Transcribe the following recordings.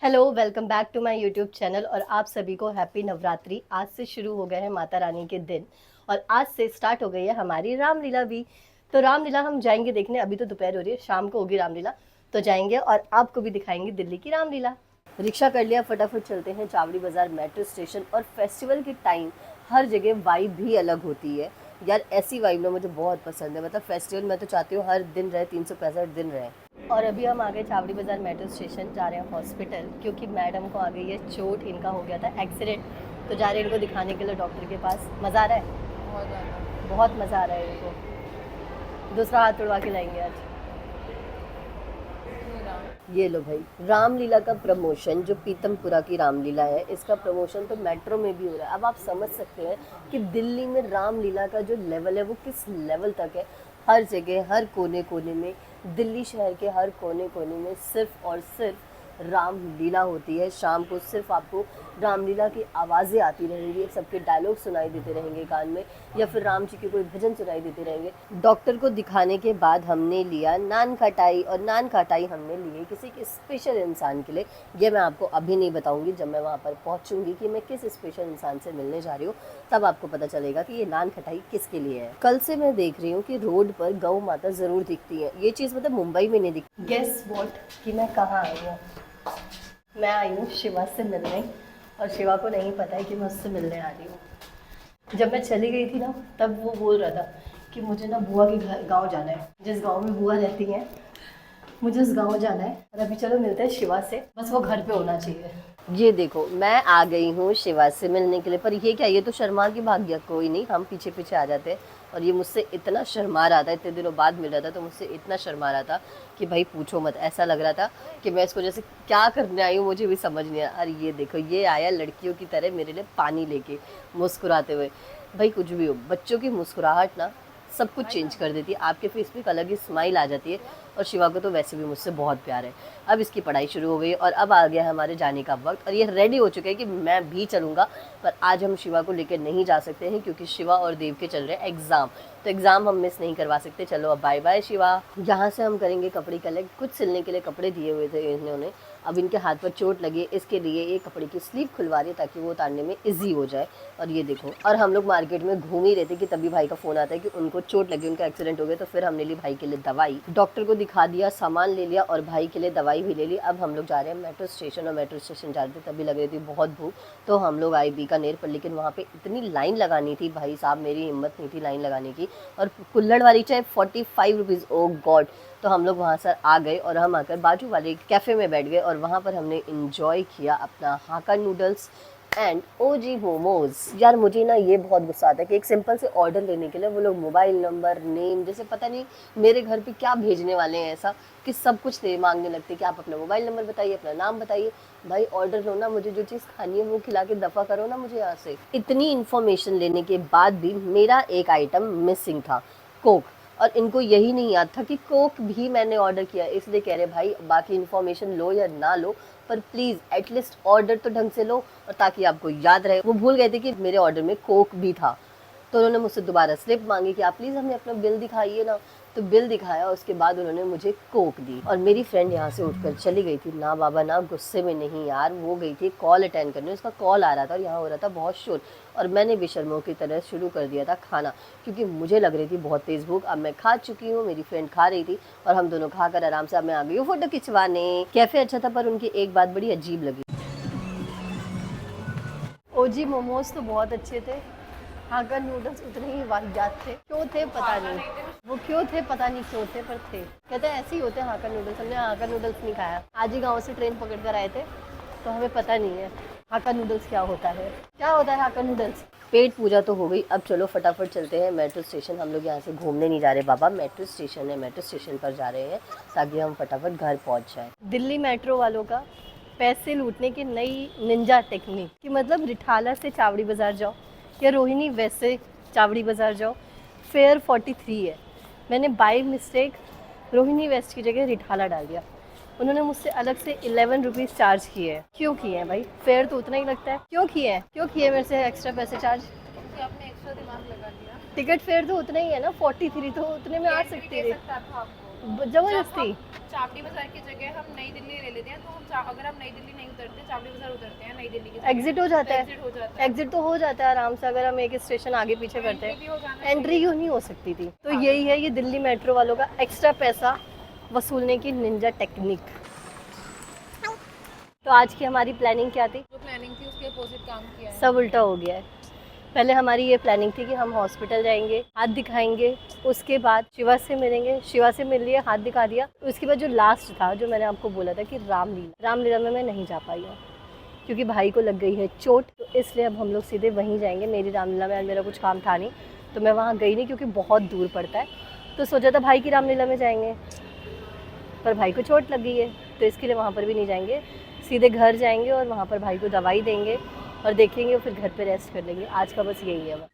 Hello, welcome back to my YouTube channel और आप सभी को हैप्पी नवरात्रि। आज से शुरू हो गए हैं माता रानी के दिन और आज से स्टार्ट हो गई है हमारी रामलीला भी। तो रामलीला हम जाएंगे देखने। अभी तो दोपहर हो रही है, शाम को होगी रामलीला, तो जाएंगे और आपको भी दिखाएंगे दिल्ली की रामलीला। रिक्शा कर लिया, फटाफट चलते हैं चावड़ी बाजार मेट्रो स्टेशन। और फेस्टिवल के टाइम हर जगह वाइब भी अलग होती है यार। ऐसी वाइब ना मुझे बहुत पसंद है। मतलब फेस्टिवल मैं तो चाहती हूँ हर दिन रहे, 365 दिन रहे। और अभी हम आ गए चावड़ी बाजार मेट्रो स्टेशन, जा रहे हैं हॉस्पिटल क्योंकि मैडम को आ गई है चोट। इनका हो गया था एक्सीडेंट, तो जा रहे हैं इनको दिखाने के लिए डॉक्टर के पास। मज़ा आ रहा है, बहुत ज़्यादा। बहुत मज़ा आ रहा है इनको। दूसरा हाथ तुड़वा के लाएंगे आज। ये लो भाई, रामलीला का प्रमोशन, जो पीतमपुरा की रामलीला है, इसका प्रमोशन तो मेट्रो में भी हो रहा है। अब आप समझ सकते हैं कि दिल्ली में रामलीला का जो लेवल है वो किस लेवल तक है। हर जगह, हर कोने कोने में, दिल्ली शहर के हर कोने कोने में सिर्फ और सिर्फ रामलीला होती है। शाम को सिर्फ आपको रामलीला की आवाज़ें आती रहेंगी, सबके डायलॉग सुनाई देते रहेंगे कान में, या फिर राम जी के कोई भजन सुनाई देते रहेंगे। डॉक्टर को दिखाने के बाद हमने लिया नान खटाई, और नान खटाई हमने लिए किसी के स्पेशल इंसान के लिए। ये मैं आपको अभी नहीं बताऊंगी, जब मैं वहाँ पर पहुँचूंगी कि मैं किस स्पेशल इंसान से मिलने जा रही हूँ तब आपको पता चलेगा कि ये नान खटाई किसके लिए है। कल से मैं देख रही हूँ कि रोड पर गौ माता ज़रूर दिखती है। ये चीज़ मतलब मुंबई में नहीं दिखती। गेस वॉट कि मैं कहाँ आई हूँ? मैं आई हूँ शिवा से मिलने, और शिवा को नहीं पता है कि मैं उससे मिलने आ रही हूँ। जब मैं चली गई थी ना, तब वो बोल रहा था कि मुझे ना बुआ के घर गाँव जाना है, जिस गाँव में बुआ रहती हैं, मुझे उस गाँव जाना है। और अभी चलो मिलते हैं शिवा से, बस वो घर पे होना चाहिए। ये देखो, मैं आ गई हूँ शिवा से मिलने के लिए। पर ये क्या, ये तो शर्मा की भाग गया। कोई नहीं, हम पीछे पीछे आ जाते हैं। और ये मुझसे इतना शर्मा रहा था, इतने दिनों बाद मिल रहा था तो मुझसे इतना शर्मा रहा था कि भाई पूछो मत। ऐसा लग रहा था कि मैं इसको जैसे क्या करने आई हूँ मुझे भी समझ नहीं आया। अरे ये देखो, ये आया लड़कियों की तरह मेरे लिए पानी लेके, मुस्कुराते हुए। भाई कुछ भी हो, बच्चों की मुस्कुराहट ना सब कुछ चेंज कर देती है। आपके फेस पे एक अलग ही स्माइल आ जाती है। और शिवा को तो वैसे भी मुझसे बहुत प्यार है। अब इसकी पढ़ाई शुरू हो गई और अब आ गया है हमारे जाने का वक्त, और ये रेडी हो चुके हैं कि मैं भी चलूँगा। पर आज हम शिवा को लेकर नहीं जा सकते हैं क्योंकि शिवा और देव के चल रहे हैं एग्ज़ाम, तो एग्ज़ाम हम मिस नहीं करवा सकते। चलो अब बाय बाय शिवा। यहाँ से हम करेंगे कपड़े कलेक्ट। कुछ सिलने के लिए कपड़े दिए हुए थे इन्होंने, अब इनके हाथ पर चोट लगी है, इसके लिए ये कपड़े की स्लीव खुलवा रही है ताकि वो उतारने में इजी हो जाए। और ये देखो, और हम लोग मार्केट में घूम ही रहे थे कि तभी भाई का फ़ोन आता है कि उनको चोट लगी, उनका एक्सीडेंट हो गया। तो फिर हमने ली भाई के लिए दवाई, डॉक्टर को दिखा दिया, सामान ले लिया और भाई के लिए दवाई भी ले ली। अब हम लोग जा रहे हैं मेट्रो स्टेशन, और मेट्रो स्टेशन जा रहे थे तभी लग रही थी बहुत भूख, तो हम लोग आए बीकानेर पर। लेकिन वहाँ पे इतनी लाइन लगानी थी भाई साहब, मेरी हिम्मत नहीं थी लाइन लगाने की। और कुल्हड़ वाली चाय 45 रुपीज़, ओ गॉड। तो हम लोग वहाँ से आ गए और हम आकर बाजू वाले कैफ़े में बैठ गए और वहाँ पर हमने इंजॉय किया अपना हाका नूडल्स एंड ओजी मोमोज। यार मुझे ना ये बहुत गुस्सा आता है कि एक सिंपल से ऑर्डर लेने के लिए वो लोग मोबाइल नंबर, नेम, जैसे पता नहीं मेरे घर पे क्या भेजने वाले हैं ऐसा कि सब कुछ दे मांगने लगते कि आप अपना मोबाइल नंबर बताइए, अपना नाम बताइए। भाई ऑर्डर लो ना, मुझे जो चीज़ खानी है वो खिला के दफ़ा करो ना मुझे यहाँ से। इतनी इन्फॉर्मेशन लेने के बाद भी मेरा एक आइटम मिसिंग था, कोक। और इनको यही नहीं याद था कि कोक भी मैंने ऑर्डर किया, इसलिए कह रहे भाई बाकी इन्फॉर्मेशन लो या ना लो, पर प्लीज़ एटलीस्ट ऑर्डर तो ढंग से लो, और ताकि आपको याद रहे। वो भूल गए थे कि मेरे ऑर्डर में कोक भी था, तो उन्होंने मुझसे दोबारा स्लिप मांगी कि आप प्लीज़ हमें अपना बिल दिखाइए ना। तो बिल दिखाया, उसके बाद उन्होंने मुझे कोक दी। और मेरी फ्रेंड यहाँ से उठकर चली गई थी। ना बाबा ना, गुस्से में नहीं यार, वो गई थी कॉल अटेंड करने, उसका कॉल आ रहा था और यहाँ हो रहा था बहुत शोर। और मैंने बेशर्मों की तरह शुरू कर दिया था खाना, क्योंकि मुझे लग रही थी बहुत तेज़ भूख। अब मैं खा चुकी हूँ, मेरी फ्रेंड खा रही थी, और हम दोनों खाकर आराम से अब मैं आ गई हूँ फ़ोटो खिंचवाने। कैफ़े अच्छा था, पर उनकी एक बात बड़ी अजीब लगी। ओजी मोमोज तो बहुत अच्छे थे, हाका नूडल्स उतने ही वाहियात थे। क्यों थे पता नहीं, वो क्यों थे पता नहीं क्यों थे, पर थे। कहते हैं ऐसे ही होते हैं हाका नूडल्स। हमने हाका नूडल्स नहीं खाया, आज ही गांव से ट्रेन पकड़ कर आए थे, तो हमें पता नहीं है हाका नूडल्स क्या होता है। क्या होता है हाका नूडल्स? पेट पूजा तो हो गई, अब चलो फटाफट चलते हैं मेट्रो स्टेशन। हम लोग यहाँ से घूमने नहीं जा रहे बाबा, मेट्रो स्टेशन है, मेट्रो स्टेशन पर जा रहे हैं ताकि हम फटाफट घर पहुँच जाएँ। दिल्ली मेट्रो वालों का पैसे लूटने की नई निंजा टेक्निक, कि मतलब रिठाला से चावड़ी बाज़ार जाओ या रोहिणी वेस्ट से चावड़ी बाज़ार जाओ, फेयर 43 है। मैंने बाय मिस्टेक रोहिणी वेस्ट की जगह रिठाला डाल दिया। उन्होंने मुझसे अलग से 11 रुपीज़ चार्ज किए हैं। क्यों किए हैं भाई? फेयर तो उतना ही लगता है। क्यों किए हैं? क्यों किए मेरे से एक्स्ट्रा पैसे चार्ज? क्योंकि आपने एक्स्ट्रा दिमाग लगा दिया। टिकट फेयर तो उतना ही है ना, 43, तो उतने में आ सकती थी जब ज़बरदस्ती। हम चावड़ी बाजार की जगह हम नई दिल्ली ले लेते हैं, तो हम अगर हम नई दिल्ली नहीं सर उतरते हैं नई दिल्ली की एग्जिट हो जाता है, एग्जिट हो जाता है। एग्जिट तो हो जाता है आराम से, अगर हम एक स्टेशन आगे पीछे करते एंट्री भी हो जाना हैं। एंट्री क्यों नहीं हो सकती थी? तो यही है ये दिल्ली मेट्रो वालों का एक्स्ट्रा पैसा वसूलने की निंजा टेक्निक। तो आज की हमारी प्लानिंग क्या थी? जो प्लानिंग थी उसके अपोजिट काम किया है। सब उल्टा हो गया है। पहले हमारी ये प्लानिंग थी कि हम हॉस्पिटल जाएंगे, हाथ दिखाएंगे, उसके बाद शिवा से मिलेंगे, शिवा से मिल लिया, हाथ दिखा दिया। उसके बाद जो लास्ट था, जो मैंने आपको बोला था कि रामलीला में मैं नहीं जा पाई हूँ क्योंकि भाई को लग गई है चोट, तो इसलिए अब हम लोग सीधे वहीं जाएंगे। मेरी रामलीला में आज मेरा कुछ काम था नहीं तो मैं वहाँ गई नहीं क्योंकि बहुत दूर पड़ता है, तो सोचा था भाई की रामलीला में जाएंगे, पर भाई को चोट लग गई है तो इसके लिए वहाँ पर भी नहीं जाएंगे। सीधे घर जाएंगे और वहाँ पर भाई को दवाई देंगे और देखेंगे और फिर घर पे रेस्ट कर लेंगे। आज का बस यही है।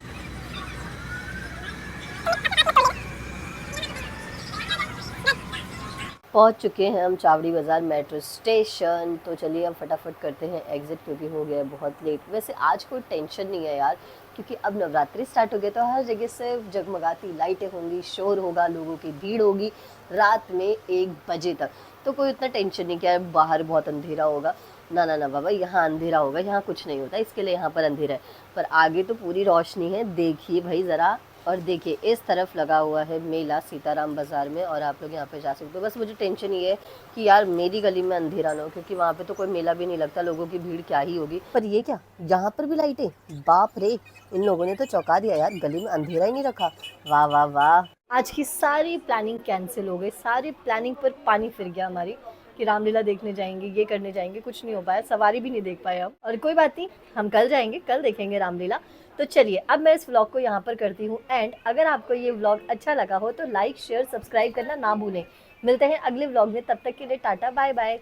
पहुंच चुके हैं हम चावड़ी बाज़ार मेट्रो स्टेशन। तो चलिए अब फटाफट करते हैं एग्ज़िट क्योंकि हो गया है बहुत लेट। वैसे आज कोई टेंशन नहीं है यार क्योंकि अब नवरात्रि स्टार्ट हो गए तो हर जगह से जगमगाती लाइटें होंगी, शोर होगा, लोगों की भीड़ होगी रात में 1 बजे तक। तो कोई इतना टेंशन नहीं कि यार बाहर बहुत अंधेरा होगा। ना ना ना बाबा, यहाँ अंधेरा होगा, यहाँ कुछ नहीं होता, इसके लिए यहाँ पर अंधेरा है, पर आगे तो पूरी रोशनी है। देखिए भाई ज़रा, और देखिए इस तरफ लगा हुआ है मेला सीताराम बाज़ार में और आप लोग यहाँ पे जा सकते हो। बस मुझे टेंशन ये है कि यार मेरी गली में अंधेरा ना हो क्योंकि वहाँ पे तो कोई मेला भी नहीं लगता, लोगों की भीड़ क्या ही होगी। पर ये क्या, यहाँ पर भी लाइटें, बाप रे, इन लोगों ने तो चौंका दिया यार, गली में अंधेरा ही नहीं रखा। वाह वाह वाह। आज की सारी प्लानिंग कैंसिल हो गई, सारी प्लानिंग पर पानी फिर गया हमारी कि रामलीला देखने जाएंगे, ये करने जाएंगे, कुछ नहीं हो पाया, सवारी भी नहीं देख पाए हम। और कोई बात नहीं, हम कल जाएंगे, कल देखेंगे रामलीला। तो चलिए अब मैं इस व्लॉग को यहाँ पर करती हूँ एंड। अगर आपको ये व्लॉग अच्छा लगा हो तो लाइक शेयर सब्सक्राइब करना ना भूलें। मिलते हैं अगले व्लॉग में, तब तक के लिए टाटा बाय बाय।